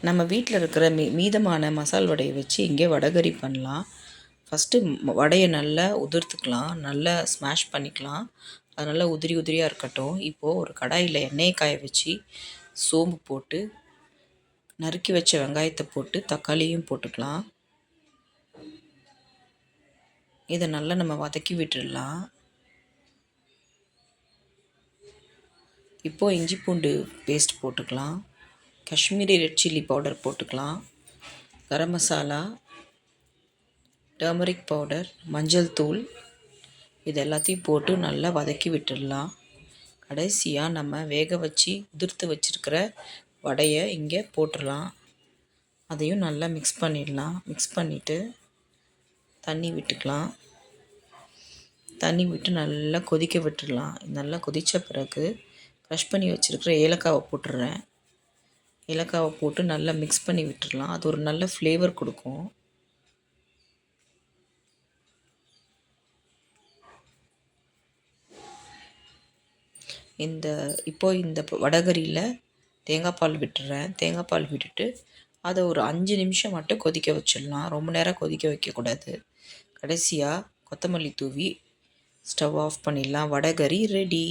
நம்ம வீட்டில் இருக்கிற மீதமான மசால் வடையை வச்சு இங்கே வடைகறி பண்ணலாம். ஃபஸ்ட்டு வடையை நல்லா உதிர்த்துக்கலாம், நல்லா ஸ்மாஷ் பண்ணிக்கலாம். அது நல்லா உதிரி உதிரியாக இருக்கட்டும். இப்போது ஒரு கடாயில் எண்ணெயை காய வச்சு சோம்பு போட்டு நறுக்கி வச்ச வெங்காயத்தை போட்டு தக்காளியும் போட்டுக்கலாம். இதை நல்லா நம்ம வதக்கி விட்டுடலாம். இப்போது இஞ்சி பூண்டு பேஸ்ட் போட்டுக்கலாம். காஷ்மீரி ரெட் சில்லி பவுடர் போட்டுக்கலாம். கரம் மசாலா, டர்மரிக் பவுடர், மஞ்சள் தூள், இது எல்லாத்தையும் போட்டு நல்லா வதக்கி விட்டுடலாம். கடைசியாக நம்ம வேக வச்சு உதிர்த்து வச்சுருக்கிற வடையை இங்கே போட்டுடலாம். அதையும் நல்லா மிக்ஸ் பண்ணிடலாம். மிக்ஸ் பண்ணிவிட்டு தண்ணி விட்டுக்கலாம். தண்ணி விட்டு நல்லா கொதிக்க விட்டுடலாம். நல்லா கொதித்த பிறகு க்ரஷ் பண்ணி வச்சுருக்கிற ஏலக்காவை போட்டுடுறேன். ஏலக்காவை போட்டு நல்லா மிக்ஸ் பண்ணி விட்டுடலாம். அது ஒரு நல்ல ஃப்ளேவர் கொடுக்கும். இப்போது இந்த வடைகறியில் தேங்காய் பால் விட்டுறேன். தேங்காய் பால் விட்டுட்டு அதை ஒரு 5 நிமிஷம் மட்டும் கொதிக்க வச்சிடலாம். ரொம்ப நேரம் கொதிக்க வைக்கக்கூடாது. கடைசியாக கொத்தமல்லி தூவி ஸ்டவ் ஆஃப் பண்ணிடலாம். வடைகறி ரெடி.